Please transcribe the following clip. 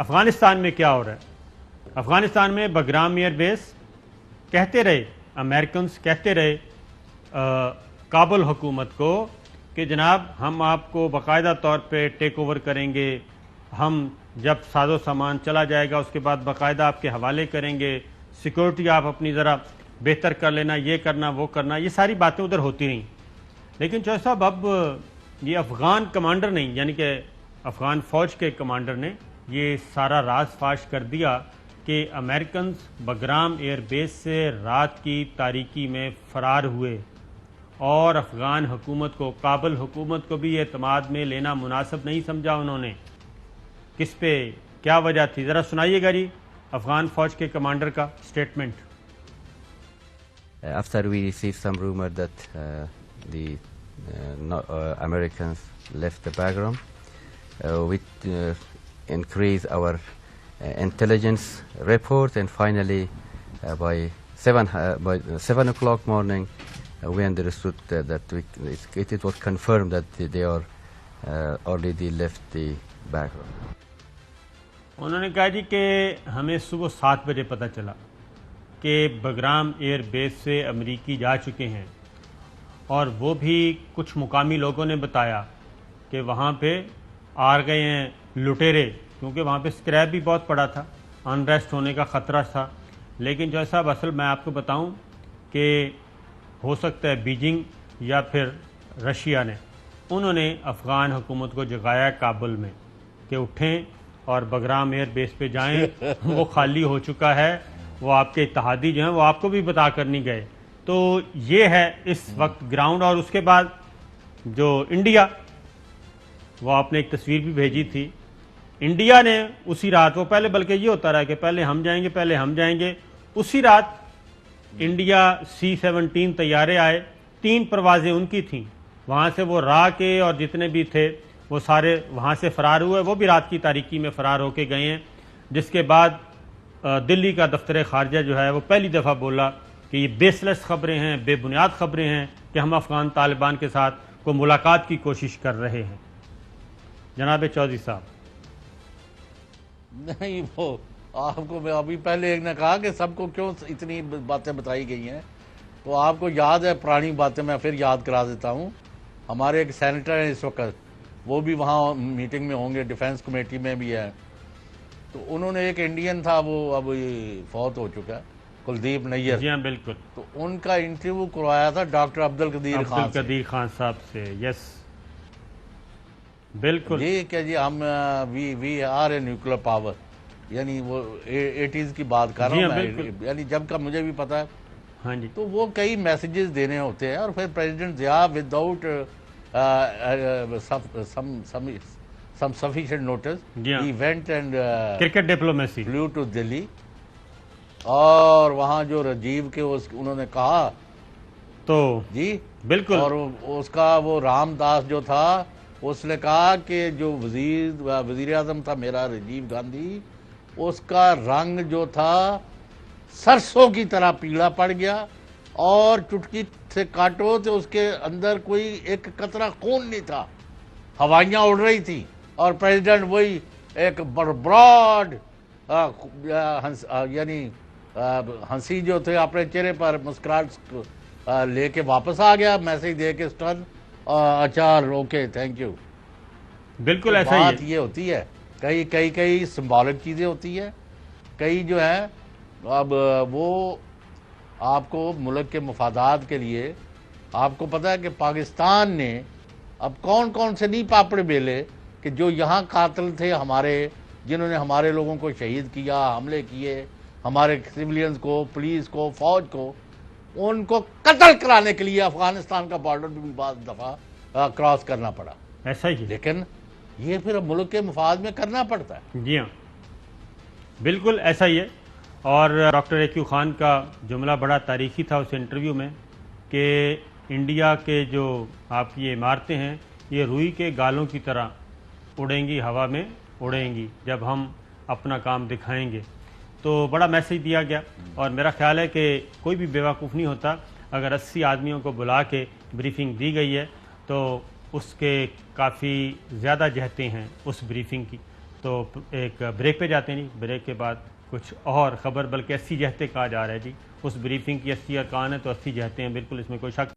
अफ़गानिस्तान में क्या हो रहा है। अफ़गानिस्तान में बगराम एयर बेस कहते रहे, अमेरिकन कहते रहे काबुल हुकूमत को कि जनाब हम आपको बाकायदा तौर पे टेक ओवर करेंगे, हम जब साजो सामान चला जाएगा उसके बाद बाकायदा आपके हवाले करेंगे, सिक्योरिटी आप अपनी ज़रा बेहतर कर लेना, ये करना वो करना, ये सारी बातें उधर होती रहीं। लेकिन चौधरी साहब अब ये अफ़गान कमांडर नहीं, यानी कि अफ़गान फ़ौज के कमांडर ने ये सारा राज फाश कर दिया कि अमेरिकन बगराम एयर बेस से रात की तारीकी में फ़रार हुए और अफ़गान हुकूमत को, काबुल हुकूमत को भी एतमाद में लेना मुनासिब नहीं समझा उन्होंने। किस पे क्या वजह थी, ज़रा सुनाइएगा जी अफ़गान फ़ौज के कमांडर का statement. After we received some rumor that the Americans left the background, we increased our intelligence report, and finally by 7 o'clock morning we understood that it was confirmed that they are already left the background. उन्होंने कहा जी कि हमें सुबह 7 बजे पता चला कि Bagram air base से अमरीकी जा चुके हैं, और वो भी कुछ मुकामी लोगों ने बताया कि वहाँ पे आ गए हैं लुटेरे, क्योंकि वहाँ पे स्क्रैप भी बहुत पड़ा था, अनरेस्ट होने का ख़तरा था। लेकिन जो साहब असल मैं आपको बताऊं कि हो सकता है बीजिंग या फिर रशिया ने उन्होंने अफ़गान हुकूमत को जगाया काबुल में कि उठें और बगराम एयर बेस पे जाएं, वो खाली हो चुका है, वो आपके इत्तेहादी जो हैं वो आपको भी बता कर नहीं गए। तो ये है इस वक्त ग्राउंड। और उसके बाद जो इंडिया, वो आपने एक तस्वीर भी भेजी थी, इंडिया ने उसी रात, वो पहले बल्कि ये होता रहा कि पहले हम जाएंगे, उसी रात इंडिया C-17 तैयारे आए, 3 परवाजें उनकी थीं, वहाँ से वो रा के और जितने भी थे वो सारे वहाँ से फ़रार हुए, वो भी रात की तारीकी में फ़रार होके गए हैं। जिसके बाद दिल्ली का दफ्तर खारजा जो है वो पहली दफ़ा बोला कि ये बेसलेस ख़बरें हैं, बेबुनियाद ख़बरें हैं कि हम अफ़गान तालिबान के साथ को मुलाकात की कोशिश कर रहे हैं। जनाब चौधरी साहब। नहीं, वो आपको मैं अभी पहले एक ने कहा कि सबको क्यों इतनी बातें बताई गई हैं, तो आपको याद है पुरानी बातें, मैं फिर याद करा देता हूँ। हमारे एक सेनेटर हैं इस वक्त, वो भी वहाँ मीटिंग में होंगे, डिफेंस कमेटी में भी है। तो उन्होंने, एक इंडियन था, वो अब ये फौत हो चुका है, कुलदीप नैयर। जी हाँ, बिल्कुल। तो उनका इंटरव्यू करवाया था डॉक्टर अब्दुल कदीर खान साहब से। यस, बिल्कुल। ये क्या जी, हम we are a nuclear power, यानी वो 80s की बात कर रहा हूँ मैं, यानी जब का मुझे भी पता है। हाँ जी। तो वो कई मैसेजेस देने होते हैं, और फिर president Zia without some sufficient notice, he went and cricket diplomacy flew to Delhi, और वहाँ जो राजीव के उन्होंने कहा तो जी बिल्कुल, और उसका वो रामदास जो था उसने कहा कि जो वजीर आजम था मेरा राजीव गांधी, उसका रंग जो था सरसों की तरह पीला पड़ गया, और चुटकी से काटो तो उसके अंदर कोई एक कतरा खून नहीं था, हवाइयाँ उड़ रही थी, और प्रेसिडेंट वही एक ब्रॉड यानी हंसी जो थे अपने चेहरे पर मुस्कुराहट लेके वापस आ गया, मैसेज दे के स्टर्न, अच्छा ओके थैंक यू। बिल्कुल तो ऐसा ही बात ये होती है, कई सिंबॉलिक चीज़ें होती है, कई जो है अब वो आपको मुल्क के मफादात के लिए, आपको पता है कि पाकिस्तान ने अब कौन कौन से नहीं पापड़ बेले कि जो यहाँ कातिल थे हमारे, जिन्होंने हमारे लोगों को शहीद किया, हमले किए, हमारे सिविलियंस को, पुलिस को, फौज को, उनको कत्ल कराने के लिए अफगानिस्तान का बॉर्डर भी बाद दफ़ा क्रॉस करना पड़ा। ऐसा ही, लेकिन ये फिर मुल्क के मफाद में करना पड़ता है। जी हाँ, बिल्कुल ऐसा ही है। और डॉक्टर एक्यू खान का जुमला बड़ा तारीखी था उस इंटरव्यू में कि इंडिया के जो आपकी ये इमारतें हैं ये रुई के गालों की तरह उड़ेंगी, हवा में उड़ेंगी जब हम अपना काम दिखाएंगे। तो बड़ा मैसेज दिया गया, और मेरा ख्याल है कि कोई भी बेवकूफ़ नहीं होता। अगर 80 आदमियों को बुला के ब्रीफिंग दी गई है तो उसके काफ़ी ज़्यादा जहतें हैं उस ब्रीफिंग की। तो एक ब्रेक पे जाते हैं जी। ब्रेक के बाद कुछ और ख़बर, बल्कि 80 जहते कहा जा रहा है जी। उस ब्रीफिंग की 80 अरकान है तो 80 जहते हैं, बिल्कुल इसमें कोई शक